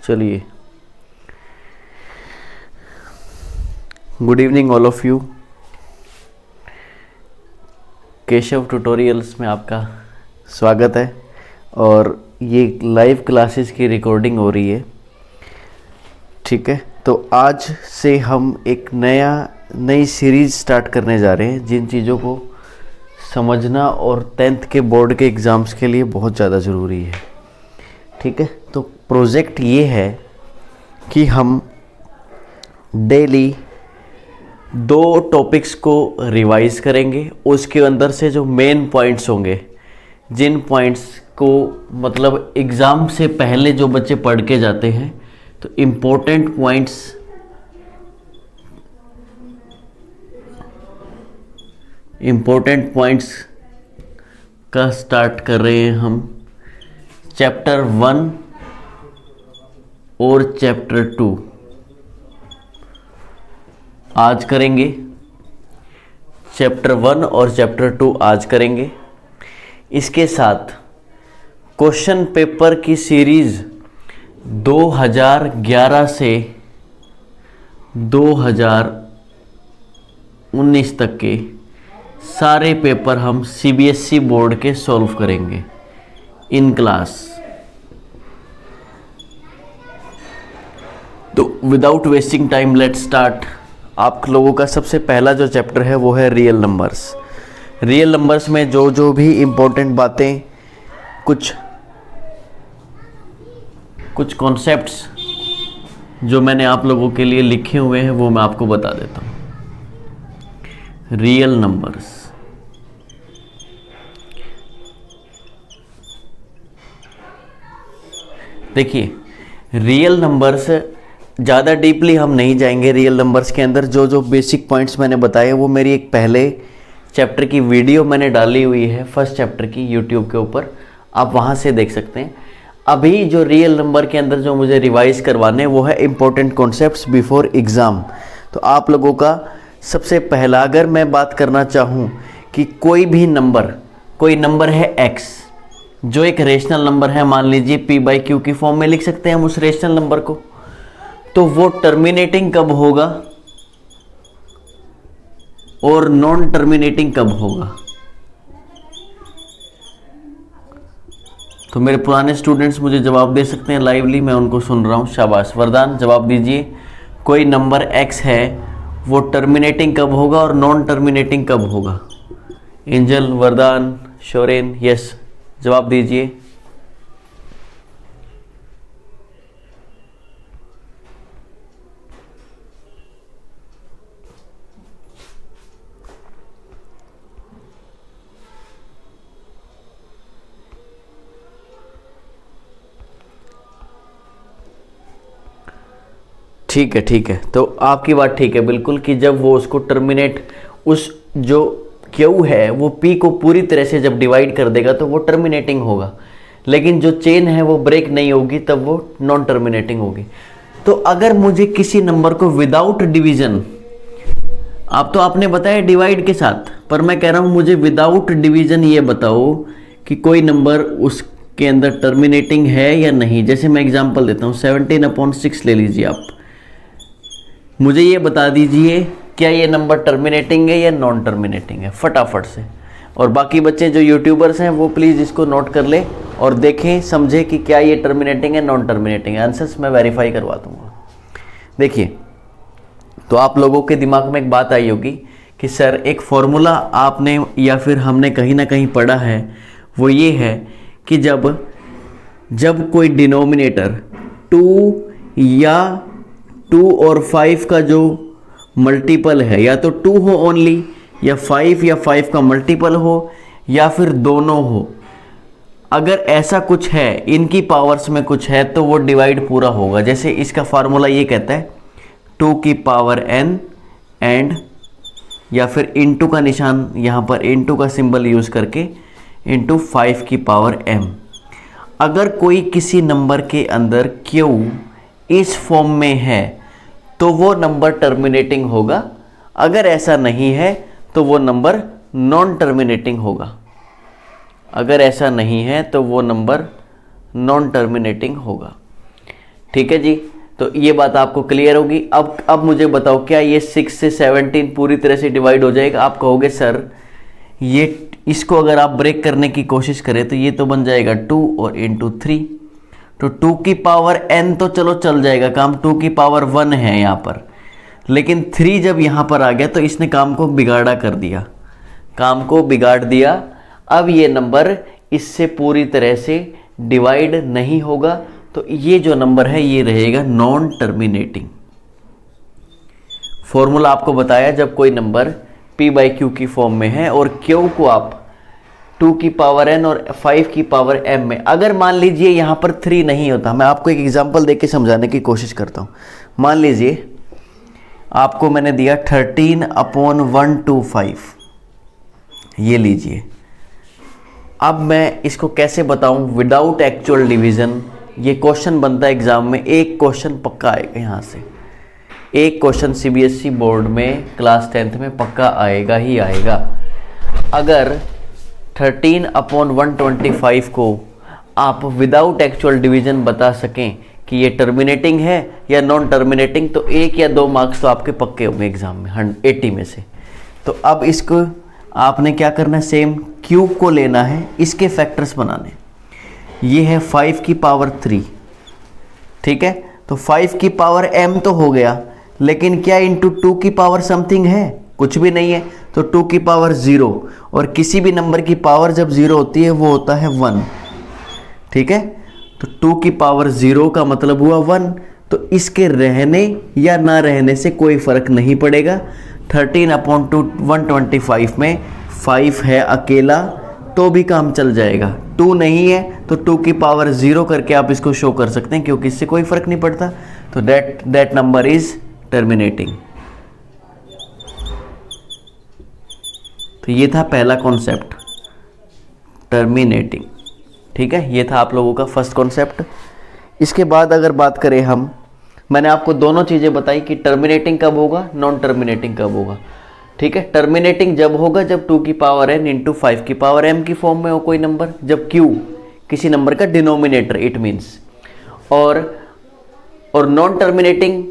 चलिए, good evening all of you. Keshav tutorials में आपका स्वागत है और ये लाइव क्लासेस की रिकॉर्डिंग हो रही है। ठीक है, तो आज से हम एक नई सीरीज़ स्टार्ट करने जा रहे हैं जिन चीज़ों को समझना और 10th के बोर्ड के एग्ज़ाम्स के लिए बहुत ज़्यादा ज़रूरी है। ठीक है, तो प्रोजेक्ट ये है कि हम डेली 2 टॉपिक्स को रिवाइज करेंगे। उसके अंदर से जो मेन पॉइंट्स होंगे, जिन पॉइंट्स को मतलब एग्ज़ाम से पहले जो बच्चे पढ़ के जाते हैं, तो इम्पोर्टेंट पॉइंट्स का स्टार्ट कर रहे हैं हम चैप्टर 1 और चैप्टर 2 आज करेंगे। चैप्टर 1 और चैप्टर 2 आज करेंगे। इसके साथ क्वेश्चन पेपर की सीरीज़ 2011 से 2019 तक के सारे पेपर हम सीबीएसई बोर्ड के सॉल्व करेंगे इन क्लास। तो without wasting time let's start. आप लोगों का सबसे पहला जो चैप्टर है वो है रियल नंबर्स। रियल नंबर्स में जो भी इम्पोर्टेंट बातें, कुछ कॉन्सेप्ट्स जो मैंने आप लोगों के लिए लिखे हुए हैं वो मैं आपको बता देता हूँ। रियल नंबर्स, देखिए रियल नंबर्स ज़्यादा डीपली हम नहीं जाएंगे। रियल नंबर्स के अंदर जो बेसिक पॉइंट्स मैंने बताए वो मेरी एक पहले चैप्टर की वीडियो मैंने डाली हुई है, फर्स्ट चैप्टर की, यूट्यूब के ऊपर, आप वहाँ से देख सकते हैं। अभी जो रियल नंबर के अंदर जो मुझे रिवाइज करवाने वो है इम्पोर्टेंट कॉन्सेप्ट्स बिफोर एग्ज़ाम। तो आप लोगों का सबसे पहला, अगर मैं बात करना चाहूँ कि कोई नंबर है x, जो एक रेशनल नंबर है, मान लीजिए p/q की फॉर्म में लिख सकते हैं हम उस रेशनल नंबर को, तो वो टर्मिनेटिंग कब होगा और नॉन टर्मिनेटिंग कब होगा? तो मेरे पुराने स्टूडेंट्स मुझे जवाब दे सकते हैं लाइवली, मैं उनको सुन रहा हूँ। शाबाश, वरदान जवाब दीजिए। कोई नंबर x है वो टर्मिनेटिंग कब होगा और नॉन टर्मिनेटिंग कब होगा? एंजल, वरदान, शोरेन, यस, जवाब दीजिए। ठीक है, तो आपकी बात ठीक है बिल्कुल, कि जब वो उसको टर्मिनेट, उस जो क्यू है वो पी को पूरी तरह से जब डिवाइड कर देगा तो वो टर्मिनेटिंग होगा, लेकिन जो चेन है वो ब्रेक नहीं होगी, तब वो नॉन टर्मिनेटिंग होगी। तो अगर मुझे किसी नंबर को विदाउट डिवीजन, आप तो आपने बताया डिवाइड के साथ, पर मैं कह रहा हूँ मुझे विदाउट डिवीजन ये बताओ कि कोई नंबर उसके अंदर टर्मिनेटिंग है या नहीं। जैसे मैं एग्जांपल देता हूँ, 17/6 ले लीजिए आप, मुझे ये बता दीजिए क्या ये नंबर टर्मिनेटिंग है या नॉन टर्मिनेटिंग है, फटाफट से। और बाकी बच्चे जो यूट्यूबर्स हैं वो प्लीज़ इसको नोट कर ले और देखें, समझे कि क्या ये टर्मिनेटिंग है, नॉन टर्मिनेटिंग है। आंसर्स मैं वेरीफाई करवा दूंगा। देखिए, तो आप लोगों के दिमाग में एक बात आई होगी कि सर एक फॉर्मूला आपने या फिर हमने कहीं ना कहीं पढ़ा है, वो ये है कि जब कोई डिनोमिनेटर 2 या 2 और 5 का जो मल्टीपल है, या तो 2 हो ओनली, या 5 का मल्टीपल हो, या फिर दोनों हो, अगर ऐसा कुछ है, इनकी पावर्स में कुछ है, तो वो डिवाइड पूरा होगा। जैसे इसका फार्मूला ये कहता है 2 की पावर n एंड, या फिर इंटू का निशान, यहाँ पर इंटू का सिंबल यूज़ करके, इंटू 5 की पावर m। अगर कोई किसी नंबर के अंदर q इस फॉर्म में है तो वो नंबर टर्मिनेटिंग होगा, अगर ऐसा नहीं है तो वो नंबर नॉन टर्मिनेटिंग होगा। अगर ऐसा नहीं है तो वो नंबर नॉन टर्मिनेटिंग होगा। ठीक है जी, तो ये बात आपको क्लियर होगी। अब मुझे बताओ, क्या ये 6 से 17 पूरी तरह से डिवाइड हो जाएगा? आप कहोगे सर ये इसको अगर आप ब्रेक करने की कोशिश करें तो ये तो बन जाएगा 2 और इंटू 3, तो 2 की पावर n तो चलो चल जाएगा काम, 2 की पावर 1 है यहाँ पर, लेकिन 3 जब यहाँ पर आ गया तो इसने काम को बिगाड़ा कर दिया, काम को बिगाड़ दिया। अब ये नंबर इससे पूरी तरह से डिवाइड नहीं होगा, तो ये जो नंबर है ये रहेगा नॉन टर्मिनेटिंग। फॉर्मूला आपको बताया, जब कोई नंबर p बाई क्यू की फॉर्म में है और q को आप 2 की पावर n और 5 की पावर m में, अगर मान लीजिए यहाँ पर 3 नहीं होता, मैं आपको एक एग्जांपल देके समझाने की कोशिश करता हूँ। मान लीजिए आपको मैंने दिया 13/125, ये लीजिए। अब मैं इसको कैसे बताऊं विदाउट एक्चुअल डिवीजन? ये क्वेश्चन बनता है एग्जाम में, एक क्वेश्चन पक्का आएगा यहाँ से, एक क्वेश्चन सीबीएसई बोर्ड में क्लास 10th में पक्का आएगा ही आएगा। अगर 13/125 को आप विदाउट एक्चुअल डिवीजन बता सकें कि ये टर्मिनेटिंग है या नॉन टर्मिनेटिंग, तो 1 या 2 मार्क्स तो आपके पक्के होंगे एग्जाम में 80 में से। तो अब इसको आपने क्या करना है, सेम क्यूब को लेना है, इसके फैक्टर्स बनाने। ये है 5 की पावर 3, ठीक है, तो 5 की पावर m तो हो गया, लेकिन क्या इंटू 2 की पावर समथिंग है? कुछ भी नहीं है, तो 2 की पावर 0, और किसी भी नंबर की पावर जब 0 होती है वो होता है 1, ठीक है। तो 2 की पावर 0 का मतलब हुआ 1, तो इसके रहने या ना रहने से कोई फर्क नहीं पड़ेगा। 13/125 में 5 है अकेला तो भी काम चल जाएगा, 2 नहीं है तो 2 की पावर 0 करके आप इसको शो कर सकते हैं, क्योंकि इससे कोई फर्क नहीं पड़ता। तो दैट नंबर इज टर्मिनेटिंग। तो ये था पहला कॉन्सेप्ट, टर्मिनेटिंग, ठीक है, ये था आप लोगों का फर्स्ट कॉन्सेप्ट। इसके बाद अगर बात करें हम, मैंने आपको दोनों चीज़ें बताई कि टर्मिनेटिंग कब होगा, नॉन टर्मिनेटिंग कब होगा, ठीक है। टर्मिनेटिंग जब होगा जब 2 की पावर n इंटू 5 की पावर m की फॉर्म में हो कोई नंबर, जब q किसी नंबर का डिनोमिनेटर इट मीन्स, और नॉन टर्मिनेटिंग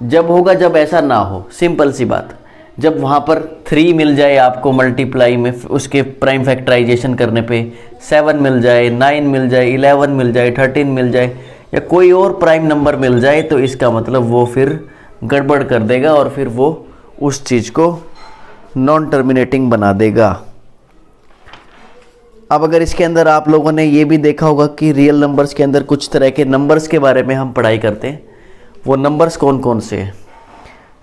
जब होगा जब ऐसा ना हो, सिंपल सी बात, जब वहाँ पर 3 मिल जाए आपको मल्टीप्लाई में, उसके प्राइम फैक्टराइजेशन करने पे 7 मिल जाए, 9 मिल जाए, 11 मिल जाए, 13 मिल जाए, या कोई और प्राइम नंबर मिल जाए, तो इसका मतलब वो फिर गड़बड़ कर देगा और फिर वो उस चीज़ को नॉन टर्मिनेटिंग बना देगा। अब अगर इसके अंदर आप लोगों ने ये भी देखा होगा कि रियल नंबर्स के अंदर कुछ तरह के नंबर्स के बारे में हम पढ़ाई करते हैं, वो नंबर्स कौन कौन से हैं।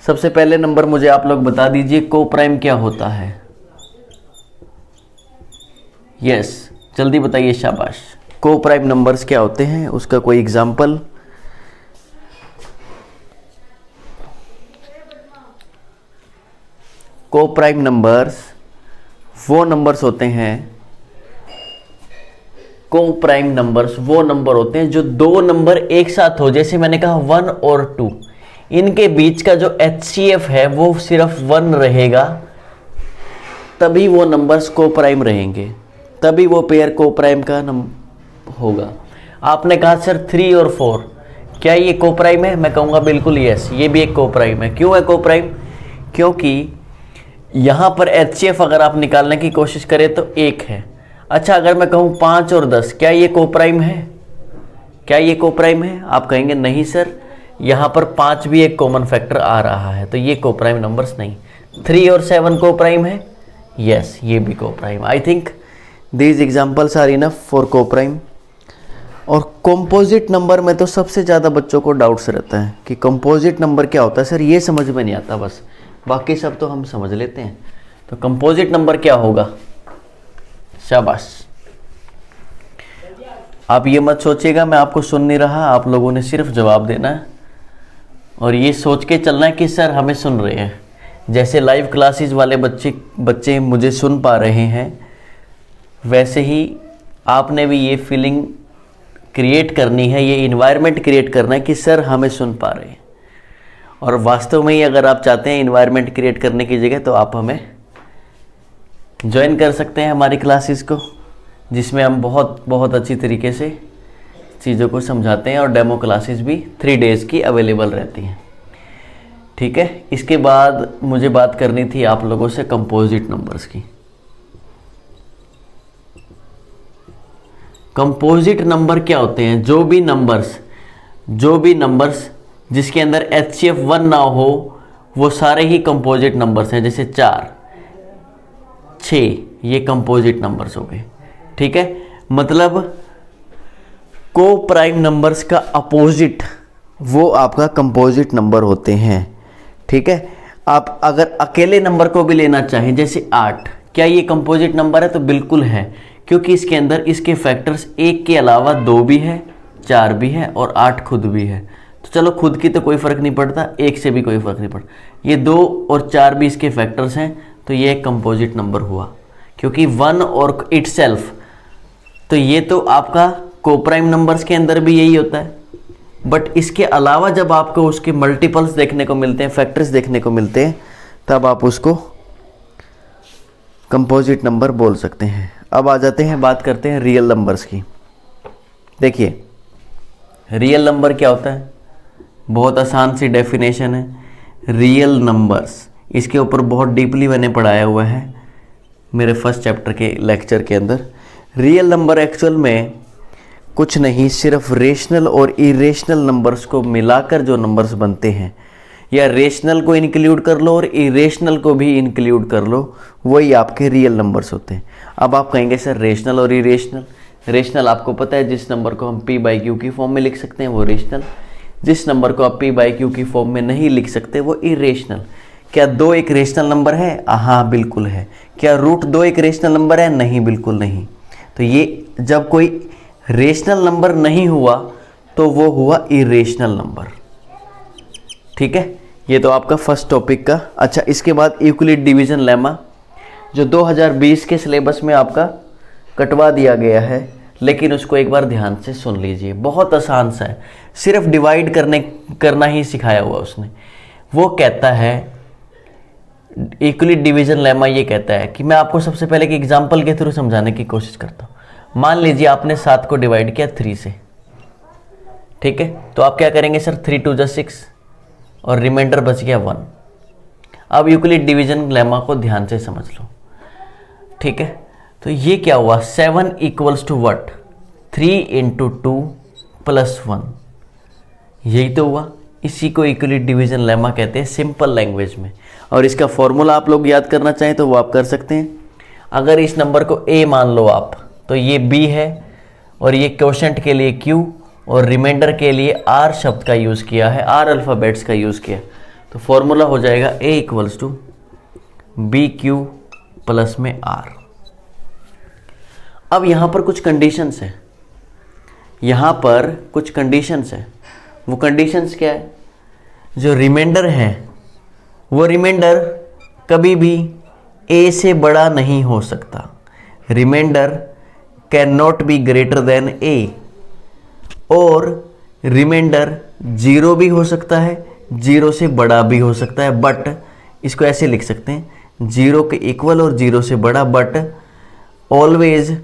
सबसे पहले नंबर मुझे आप लोग बता दीजिए, को प्राइम क्या होता है? यस, जल्दी बताइए, शाबाश। को प्राइम नंबर्स क्या होते हैं, उसका कोई एग्जाम्पल? को प्राइम नंबर्स वो नंबर्स होते हैं, को प्राइम नंबर्स वो नंबर होते हैं जो दो नंबर एक साथ हो, जैसे मैंने कहा 1 और 2, इनके बीच का जो HCF है वो सिर्फ 1 रहेगा, तभी वो नंबर्स को प्राइम रहेंगे, तभी वो पेयर को प्राइम का होगा। आपने कहा सर 3 और 4 क्या ये को प्राइम है? मैं कहूँगा बिल्कुल यस, ये भी एक को प्राइम है। क्यों है को प्राइम? क्योंकि यहाँ पर HCF अगर आप निकालने की कोशिश करें तो 1 है। अच्छा, अगर मैं कहूँ 5 और 10 क्या ये को प्राइम है? क्या ये को प्राइम है? आप कहेंगे नहीं सर, यहाँ पर 5 भी एक कॉमन फैक्टर आ रहा है, तो ये को प्राइम नंबर्स नहीं। 3 और 7 को प्राइम है? यस, ये भी coprime. I think these examples are enough for coprime. और कंपोजिट नंबर में तो सबसे ज़्यादा बच्चों को डाउट्स रहता है कि कंपोजिट नंबर क्या होता है सर, ये समझ में नहीं आता, बस बाकी सब तो हम समझ लेते हैं। तो कंपोजिट नंबर क्या होगा? शाबाश। आप ये मत सोचिएगा मैं आपको सुन नहीं रहा, आप लोगों ने सिर्फ जवाब देना है और ये सोच के चलना है कि सर हमें सुन रहे हैं। जैसे लाइव क्लासेस वाले बच्चे मुझे सुन पा रहे हैं, वैसे ही आपने भी ये फीलिंग क्रिएट करनी है, ये इन्वायरमेंट क्रिएट करना है कि सर हमें सुन पा रहे हैं। और वास्तव में ही अगर आप चाहते हैं इन्वायरमेंट क्रिएट करने की जगह, तो आप हमें ज्वाइन कर सकते हैं हमारी क्लासेस को, जिसमें हम बहुत बहुत अच्छी तरीके से चीज़ों को समझाते हैं और डेमो क्लासेस भी 3 डेज़ की अवेलेबल रहती हैं। ठीक है, इसके बाद मुझे बात करनी थी आप लोगों से कंपोजिट नंबर्स की। कंपोजिट नंबर क्या होते हैं? जो भी नंबर्स जिसके अंदर HCF 1 ना हो वो सारे ही कंपोजिट नंबर्स हैं। जैसे 4, 6 ये कंपोजिट नंबर्स हो गए। ठीक है, मतलब को प्राइम नंबर्स का अपोजिट वो आपका कंपोजिट नंबर होते हैं। ठीक है, आप अगर अकेले नंबर को भी लेना चाहें जैसे 8, क्या ये कंपोजिट नंबर है? तो बिल्कुल है, क्योंकि इसके अंदर इसके फैक्टर्स 1 के अलावा 2 भी है, 4 भी है और 8 खुद भी है। तो चलो खुद की तो कोई फ़र्क नहीं पड़ता, 1 से भी कोई फ़र्क नहीं पड़ता, ये 2 और 4 भी इसके फैक्टर्स हैं, तो ये एक कंपोजिट नंबर हुआ। क्योंकि 1 और इटसेल्फ, तो ये तो आपका कोप्राइम नंबर्स के अंदर भी यही होता है, बट इसके अलावा जब आपको उसके मल्टीपल्स देखने को मिलते हैं, फैक्टर्स देखने को मिलते हैं, तब आप उसको कंपोजिट नंबर बोल सकते हैं। अब आ जाते हैं, बात करते हैं रियल नंबर्स की। देखिए रियल नंबर क्या होता है? बहुत आसान सी डेफिनेशन है। रियल नंबर्स, इसके ऊपर बहुत डीपली मैंने पढ़ाया हुआ है मेरे फर्स्ट चैप्टर के लेक्चर के अंदर। रियल नंबर एक्चुअल में कुछ नहीं, सिर्फ रेशनल और इरेशनल नंबर्स को मिलाकर जो नंबर्स बनते हैं, या रेशनल को इंक्लूड कर लो और इरेशनल को भी इंक्लूड कर लो, वही आपके रियल नंबर्स होते हैं। अब आप कहेंगे सर रेशनल और इरेशनल, रेशनल आपको पता है जिस नंबर को हम p/q की फॉर्म में लिख सकते हैं वो रेशनल, जिस नंबर को आप p/q की फॉर्म में नहीं लिख सकते वो इरेशनल। क्या 2 एक रेशनल नंबर है? हाँ बिल्कुल है। क्या √2 एक रेशनल नंबर है? नहीं, बिल्कुल नहीं। तो ये जब कोई रेशनल नंबर नहीं हुआ तो वो हुआ इरेशनल नंबर। ठीक है, ये तो आपका फर्स्ट टॉपिक का। अच्छा, इसके बाद यूक्लिड डिवीजन लेमा जो 2020 के सिलेबस में आपका कटवा दिया गया है, लेकिन उसको एक बार ध्यान से सुन लीजिए, बहुत आसान सा है, सिर्फ डिवाइड करना ही सिखाया हुआ उसने। वो कहता है यूक्लिड डिवीजन लेमा ये कहता है कि मैं आपको सबसे पहले एक एग्जांपल के थ्रू समझाने की कोशिश करता हूँ। मान लीजिए आपने 7 को डिवाइड किया 3 से। ठीक है, तो आप क्या करेंगे सर? 3 × 2 = 6 और रिमाइंडर बच गया 1। अब यूक्लिड डिवीजन लेमा को ध्यान से समझ लो। ठीक है, तो ये क्या हुआ? 7 = व्हाट? 3 × 2 + 1। यही तो हुआ। इसी को यूक्लिड डिवीजन लेमा कहते हैं सिंपल लैंग्वेज में। और इसका फॉर्मूला आप लोग याद करना चाहें तो वो आप कर सकते हैं। अगर इस नंबर को a मान लो आप, तो ये b है, और ये क्वोशेंट के लिए q और रिमाइंडर के लिए r शब्द का यूज़ किया है, r अल्फ़ाबेट्स का यूज़ किया। तो फॉर्मूला हो जाएगा a = bq प्लस में r। अब यहाँ पर कुछ कंडीशंस है, यहाँ पर कुछ कंडीशंस है। वो कंडीशंस क्या है? जो रिमाइंडर है वो रिमाइंडर कभी भी a से बड़ा नहीं हो सकता। Remainder can not be greater than a। और रिमाइंडर 0 भी हो सकता है, 0 से बड़ा भी हो सकता है, बट इसको ऐसे लिख सकते हैं 0 के इक्वल और 0 से बड़ा, but always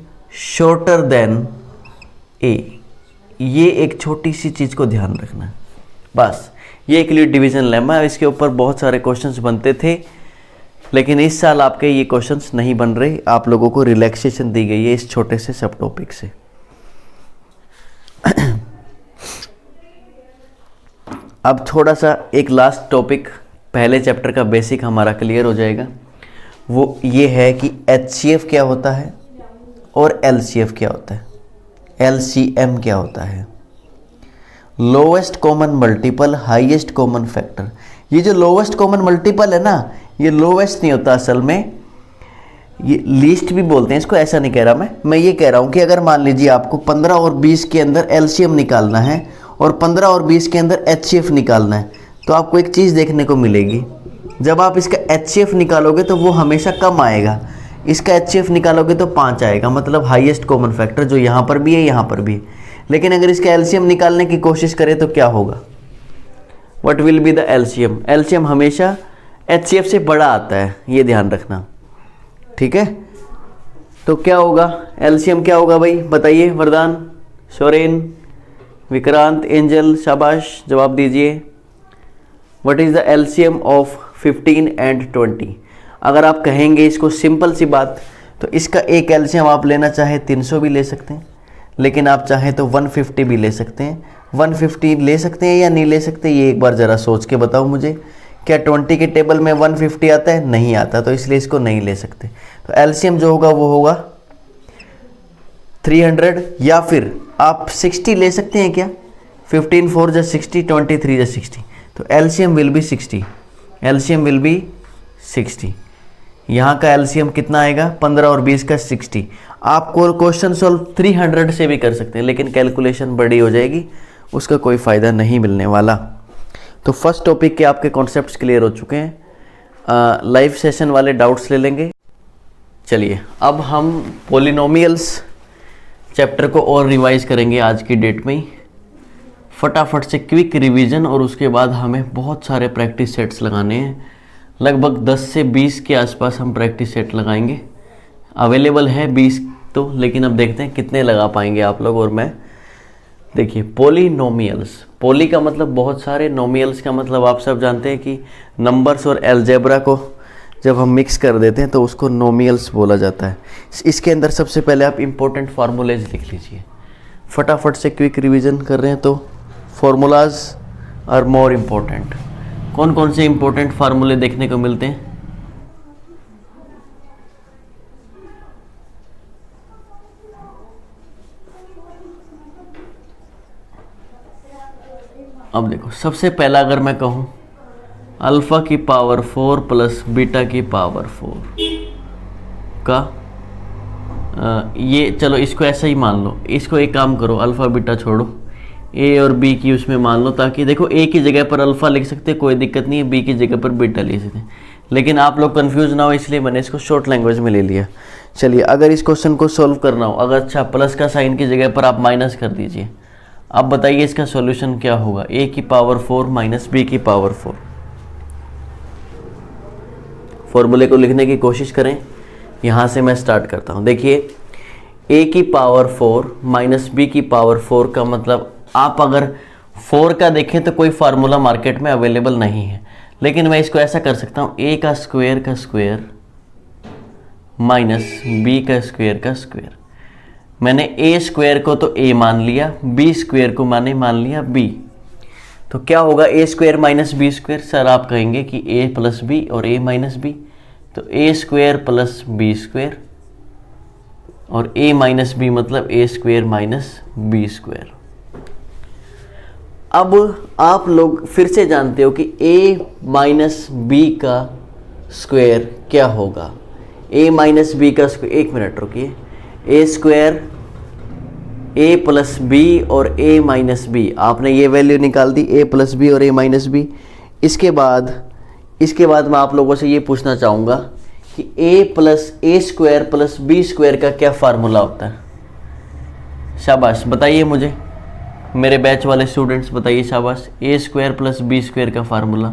shorter than a। ये एक छोटी सी चीज़ को ध्यान रखना है बस। ये यूक्लिड डिवीजन लेमा है, इसके ऊपर बहुत सारे क्वेश्चंस बनते थे, लेकिन इस साल आपके ये क्वेश्चंस नहीं बन रहे। आप लोगों को रिलैक्सेशन दी गई है इस छोटे से सब टॉपिक से। अब थोड़ा सा एक लास्ट टॉपिक, पहले चैप्टर का बेसिक हमारा क्लियर हो जाएगा। वो ये है कि HCF क्या होता है और LCF क्या होता है, LCM क्या होता है। Lowest common multiple, highest common factor. ये जो लोवेस्ट कॉमन मल्टीपल है ना, ये लोवेस्ट नहीं होता असल में, ये लीस्ट भी बोलते हैं इसको। ऐसा नहीं कह रहा मैं ये कह रहा हूँ कि अगर मान लीजिए आपको 15 और 20 के अंदर LCM निकालना है और 15 और 20 के अंदर HCF निकालना है, तो आपको एक चीज़ देखने को मिलेगी। जब आप इसका HCF निकालोगे तो वो हमेशा कम आएगा, इसका HCF निकालोगे तो 5 आएगा, मतलब हाईएस्ट कॉमन फैक्टर, जो यहाँ पर भी है यहाँ पर भी है। लेकिन अगर इसका LCM निकालने की कोशिश करें तो क्या होगा? What will be the LCM? LCM हमेशा HCF से बड़ा आता है, ये ध्यान रखना। ठीक है, तो क्या होगा LCM? क्या होगा भाई बताइए, वरदान, सोरेन, विक्रांत, एंजल, शाबाश, जवाब दीजिए। What is the LCM of 15 and 20? अगर आप कहेंगे इसको सिंपल सी बात, तो इसका एक एलसीएम आप लेना चाहे 300 भी ले सकते हैं, लेकिन आप चाहे तो 150 भी ले सकते हैं। 150 ले सकते हैं या नहीं ले सकते, ये एक बार ज़रा सोच के बताओ मुझे। क्या 20 के टेबल में 150 आता है? नहीं आता, तो इसलिए इसको नहीं ले सकते। तो एलसीएम जो होगा वो होगा 300, या फिर आप 60 ले सकते हैं क्या? 15 4 जा 60, 23 जा 60, तो LCM will be 60। LCM will be 60। यहाँ का एलसीएम कितना आएगा? 15 और 20 का 60। आपको क्वेश्चन सॉल्व 300 से भी कर सकते हैं, लेकिन कैलकुलेशन बड़ी हो जाएगी, उसका कोई फ़ायदा नहीं मिलने वाला। तो फर्स्ट टॉपिक के आपके कॉन्सेप्ट्स क्लियर हो चुके हैं। लाइव सेशन वाले डाउट्स ले लेंगे। चलिए अब हम पॉलिनोमियल्स चैप्टर को और रिवाइज करेंगे आज की डेट में ही, फटाफट से क्विक रिवीजन, और उसके बाद हमें बहुत सारे प्रैक्टिस सेट्स लगाने हैं। लगभग 10 से 20 के आसपास हम प्रैक्टिस सेट लगाएंगे। अवेलेबल है 20 तो, लेकिन अब देखते हैं कितने लगा पाएंगे आप लोग और मैं। देखिए पॉलिनोमियल्स, पॉली का मतलब बहुत सारे, नोमियल्स का मतलब आप सब जानते हैं कि नंबर्स और अलजेब्रा को जब हम मिक्स कर देते हैं तो उसको नोमियल्स बोला जाता है। इसके अंदर सबसे पहले आप इम्पोर्टेंट फार्मूलेज लिख लीजिए। फटाफट से क्विक रिवीजन कर रहे हैं तो फार्मूलाज आर मोर इम्पोर्टेंट। कौन कौन से इम्पोर्टेंट फार्मूले देखने को मिलते हैं? अब देखो, सबसे पहला अगर मैं कहूं अल्फा की पावर 4 प्लस बीटा की पावर 4 का, ये चलो इसको ऐसा ही मान लो। इसको एक काम करो, अल्फा बीटा छोड़ो, ए और बी की उसमें मान लो, ताकि देखो ए की जगह पर अल्फा लिख सकते हैं, कोई दिक्कत नहीं है, बी की जगह पर बीटा लिख सकते हैं, लेकिन आप लोग कंफ्यूज ना हो इसलिए मैंने इसको शॉर्ट लैंग्वेज में ले लिया। चलिए अगर इस क्वेश्चन को सॉल्व करना हो, अगर अच्छा प्लस का साइन की जगह पर आप माइनस कर दीजिए। अब बताइए इसका सॉल्यूशन क्या होगा? ए की पावर 4 माइनस बी की पावर 4। फॉर्मूले को लिखने की कोशिश करें, यहाँ से मैं स्टार्ट करता हूँ। देखिए ए की पावर 4 माइनस बी की पावर 4 का मतलब, आप अगर 4 का देखें तो कोई फार्मूला मार्केट में अवेलेबल नहीं है, लेकिन मैं इसको ऐसा कर सकता हूँ, ए का स्क्वायर माइनस बी का स्क्वायर। मैंने ए स्क्वायर को तो ए मान लिया, बी स्क्वायर को मैंने मान लिया बी, तो क्या होगा? A square minus b square. Sir आप कहेंगे कि ए प्लस बी और ए माइनस बी, तो ए स्क्वायर प्लस बी स्क्वायर, और ए माइनस बी मतलब ए स्क्वायर माइनस बी स्क्वायर। अब आप लोग फिर से जानते हो कि ए माइनस बी का स्क्वायर क्या होगा? ए माइनस बी का स्क्वायर, एक मिनट रुकिए, ए स्क्वायर ए प्लस बी और ए माइनस बी, आपने ये वैल्यू निकाल दी, ए प्लस बी और ए माइनस बी। इसके बाद मैं आप लोगों से ये पूछना चाहूँगा कि ए स्क्वायर प्लस बी स्क्वायर का क्या फार्मूला होता है? शाबाश बताइए मुझे, मेरे बैच वाले स्टूडेंट्स बताइए, शाबाश। ए स्क्वायर प्लस बी स्क्वायर का फार्मूला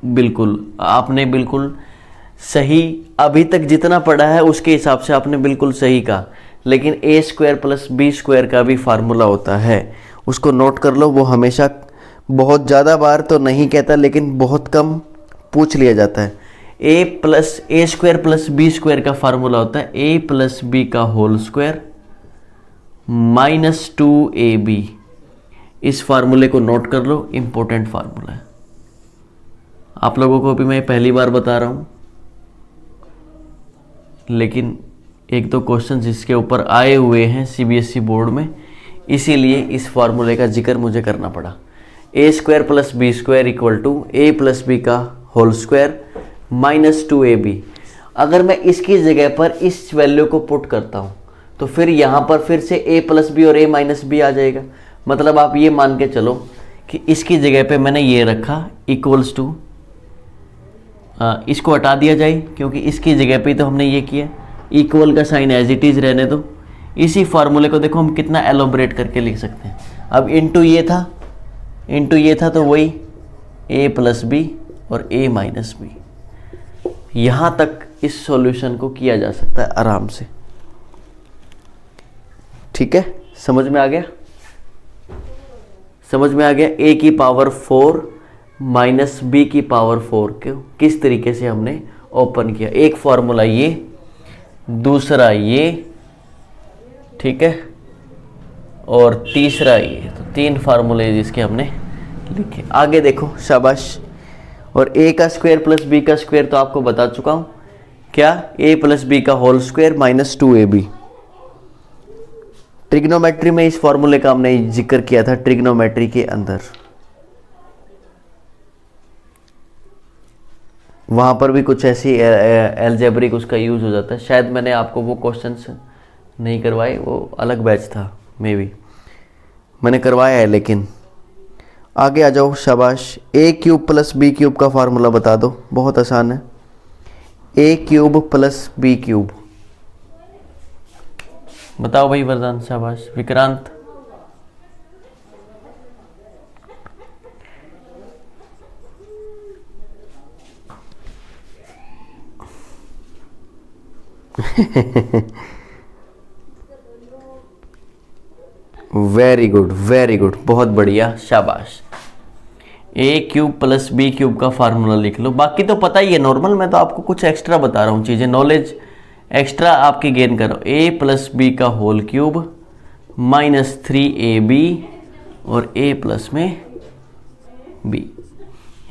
बिल्कुल, आपने बिल्कुल सही, अभी तक जितना पढ़ा है उसके हिसाब से आपने बिल्कुल सही कहा, लेकिन ए स्क्वायर प्लस बी स्क्वायर का भी फार्मूला होता है, उसको नोट कर लो। वो हमेशा, बहुत ज़्यादा बार तो नहीं कहता, लेकिन बहुत कम पूछ लिया जाता है। ए स्क्वायर प्लस बी स्क्वायर का फार्मूला होता है ए प्लस बी का होल स्क्वायर माइनस 2ab। इस फार्मूले को नोट कर लो, इंपॉर्टेंट फार्मूला है, आप लोगों को भी मैं पहली बार बता रहा हूँ, लेकिन एक दो क्वेश्चन इसके ऊपर आए हुए हैं सीबीएसई बोर्ड में, इसीलिए इस फार्मूले का जिक्र मुझे करना पड़ा। A square plus b square equal to a plus b का होल स्क्वायर माइनस 2ab। अगर मैं इसकी जगह पर इस वैल्यू को पुट करता हूँ तो फिर यहाँ पर फिर से ए प्लस बी और ए माइनस बी आ जाएगा। मतलब आप ये मान के चलो कि इसकी जगह पे मैंने ये रखा इक्वल्स टू, इसको हटा दिया जाए क्योंकि इसकी जगह पे तो हमने ये किया, इक्वल का साइन एज इट इज़ रहने दो। इसी फार्मूले को देखो हम कितना एलोबरेट करके लिख सकते हैं। अब इनटू ये था तो वही ए प्लस बी और ए माइनस बी। यहाँ तक इस सॉल्यूशन को किया जा सकता है आराम से। ठीक है, समझ में आ गया? समझ में आ गया? a की पावर 4 माइनस b की पावर 4 क्यों किस तरीके से हमने ओपन किया। एक फॉर्मूला ये, दूसरा ये, ठीक है, और तीसरा ये। तो 3 फार्मूले जिसके हमने लिखे। आगे देखो, शाबाश। और a का स्क्वायर प्लस b का स्क्वायर तो आपको बता चुका हूं, क्या? a प्लस बी का whole square minus 2ab। Trigonometry में इस फॉर्मूले का हमने जिक्र किया था, ट्रिग्नोमेट्री के अंदर। वहां पर भी कुछ ऐसी एल्जेब्रिक उसका यूज हो जाता है। शायद मैंने आपको वो क्वेश्चंस नहीं करवाए, वो अलग बैच था, मे बी मैंने करवाया है। लेकिन आगे आ जाओ, शाबाश। a cube plus b cube का फार्मूला बता दो, बहुत आसान है। a cube plus b cube, बताओ भाई वरदान, शाबाश। Vikrant, very good, very good, बहुत बढ़िया, शाबाश। a cube plus b cube का फार्मूला लिख लो। बाकी तो पता ही है नॉर्मल, मैं तो आपको कुछ एक्स्ट्रा बता रहा हूँ चीज़ें, नॉलेज एक्स्ट्रा आपकी गेन करो। a प्लस बी का होल क्यूब माइनस 3ab और a प्लस में b,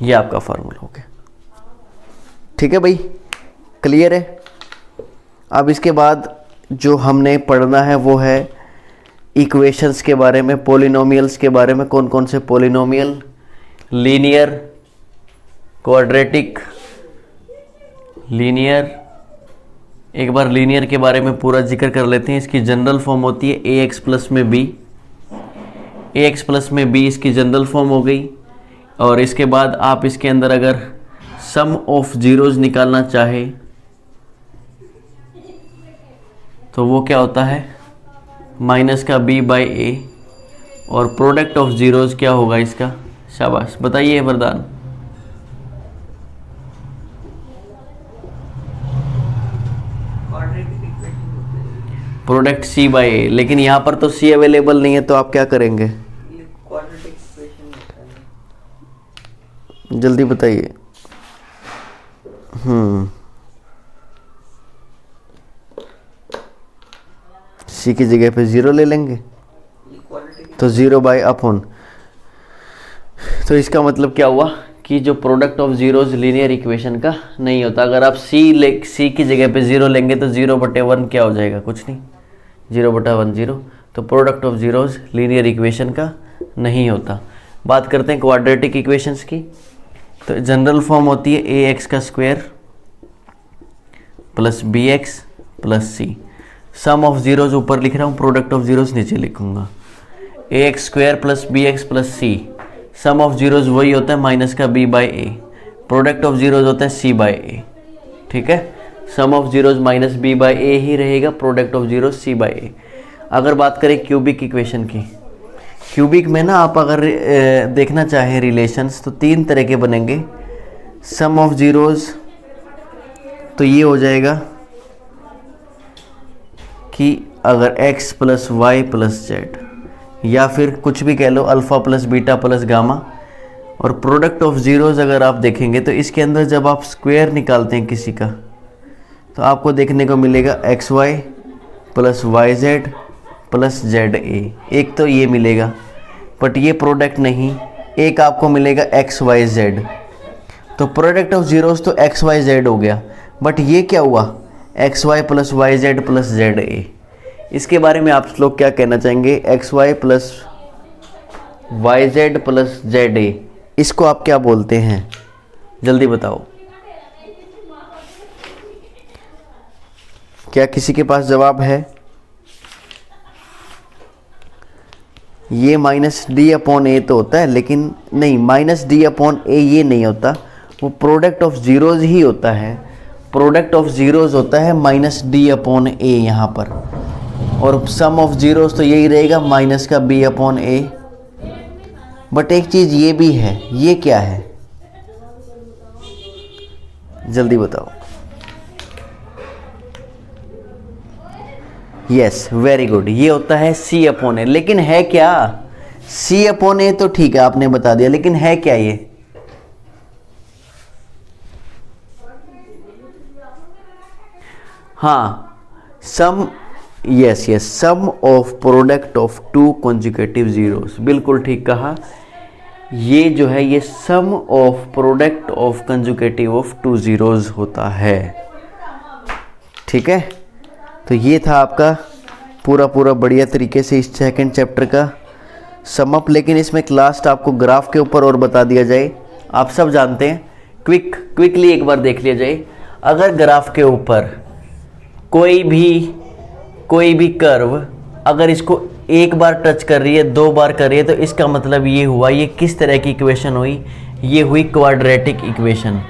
ये आपका फार्मूला हो गया। ठीक है भाई, क्लियर है? अब इसके बाद जो हमने पढ़ना है वो है इक्वेशंस के बारे में, पॉलिनोमियल्स के बारे में। कौन कौन से पॉलिनोमियल? Linear, quadratic, linear. एक बार लीनियर के बारे में पूरा जिक्र कर लेते हैं। इसकी जनरल फॉर्म होती है ax प्लस में b, ax प्लस में b इसकी जनरल फॉर्म हो गई। और इसके बाद आप इसके अंदर अगर सम ऑफ जीरोज निकालना चाहे तो वो क्या होता है? माइनस का b बाई ए, और प्रोडक्ट ऑफ जीरोज क्या होगा इसका? शाबाश, बताइए वरदान। प्रोडक्ट c बाई ए, लेकिन यहाँ पर तो c अवेलेबल नहीं है, तो आप क्या करेंगे? जल्दी बताइए। c की जगह पे 0 ले लेंगे, तो 0 बाई अपॉन। तो इसका मतलब क्या हुआ कि जो product of zeros linear equation का नहीं होता। अगर आप c की जगह पे 0 लेंगे तो 0/1 क्या हो जाएगा? कुछ नहीं, 0/1 0। तो product of zeros linear equation का नहीं होता। बात करते हैं क्वाड्रेटिक इक्वेशंस की। तो जनरल फॉर्म होती है ax का square plus bx plus c। Sum of zeros ऊपर लिख रहा हूँ, प्रोडक्ट ऑफ जीरोज नीचे लिखूंगा। ax square plus bx plus c। Sum of zeros वही होता है माइनस का b by a, product of zeros होता है c बाई ए। ठीक है, sum of zeros minus b by a ही रहेगा, product of zeros c by a. अगर बात करें क्यूबिक इक्वेशन की, क्यूबिक में ना आप अगर देखना चाहें रिलेशंस तो 3 तरह के बनेंगे। सम ऑफ जीरोज तो ये हो जाएगा कि अगर x plus y plus z, या फिर कुछ भी कह लो alpha plus beta plus gamma. और प्रोडक्ट ऑफ जीरोज अगर आप देखेंगे तो इसके अंदर जब आप स्क्वायर निकालते हैं किसी का, तो आपको देखने को मिलेगा x y plus y z plus z a. एक तो ये मिलेगा, बट ये प्रोडक्ट नहीं। एक आपको मिलेगा एक्स वाई जेड, तो प्रोडक्ट ऑफ जीरोज तो एक्स वाई जेड हो गया, बट ये क्या हुआ? X y plus y z plus z a. इसके बारे में आप लोग क्या कहना चाहेंगे? X y plus y z plus z a, इसको आप क्या बोलते हैं? जल्दी बताओ। क्या किसी के पास जवाब है? ये माइनस डी अपॉन ए तो होता है, लेकिन नहीं, माइनस डी अपॉन ए ये नहीं होता, वो प्रोडक्ट ऑफ जीरोज ही होता है। प्रोडक्ट ऑफ जीरोज होता है माइनस डी अपॉन ए यहाँ पर, और सम ऑफ जीरोज तो यही रहेगा माइनस का बी अपॉन ए। बट एक चीज़ ये भी है, ये क्या है? जल्दी बताओ। यस, वेरी गुड, ये होता है C/A। लेकिन है क्या C/A? तो ठीक है, आपने बता दिया, लेकिन है क्या ये? हाँ, sum, yes yes, sum of product of two consecutive zeros, बिल्कुल ठीक कहा। ये जो है ये sum of product of conjugative of two zeros होता है। ठीक है, तो ये था आपका पूरा बढ़िया तरीके से इस सेकंड चैप्टर का सम अप। लेकिन इसमें लास्ट आपको ग्राफ के ऊपर और बता दिया जाए, आप सब जानते हैं, क्विकली एक बार देख लिया जाए। अगर ग्राफ के ऊपर कोई भी कर्व अगर इसको एक बार टच कर रही है, 2 बार कर रही है, तो इसका मतलब ये हुआ, ये किस तरह की इक्वेशन हुई? ये हुई क्वाड्रेटिक इक्वेशन,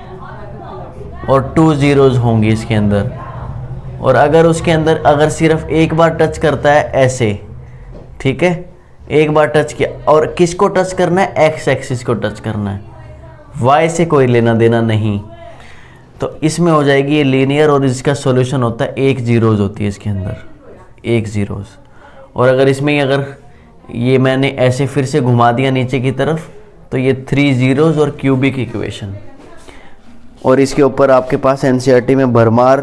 और 2 जीरोस होंगी इसके अंदर। और अगर उसके अंदर अगर सिर्फ एक बार टच करता है ऐसे, ठीक है, एक बार टच किया, और किसको टच करना है? एक्स एक्सिस को टच करना है, वाई से कोई लेना देना नहीं, तो इसमें हो जाएगी ये लीनियर, और इसका सॉल्यूशन होता है 1 जीरोस होती है इसके अंदर, 1 जीरोस। और अगर इसमें अगर ये मैंने ऐसे फिर से घुमा दिया नीचे की तरफ, तो ये 3 जीरोस और क्यूबिक इक्वेशन। और इसके ऊपर आपके पास एनसीईआरटी में भरमार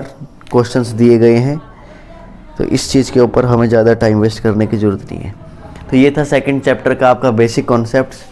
क्वेश्चंस दिए गए हैं, तो इस चीज़ के ऊपर हमें ज़्यादा टाइम वेस्ट करने की ज़रूरत नहीं है। तो ये था सेकंड चैप्टर का आपका बेसिक कॉन्सेप्ट्स।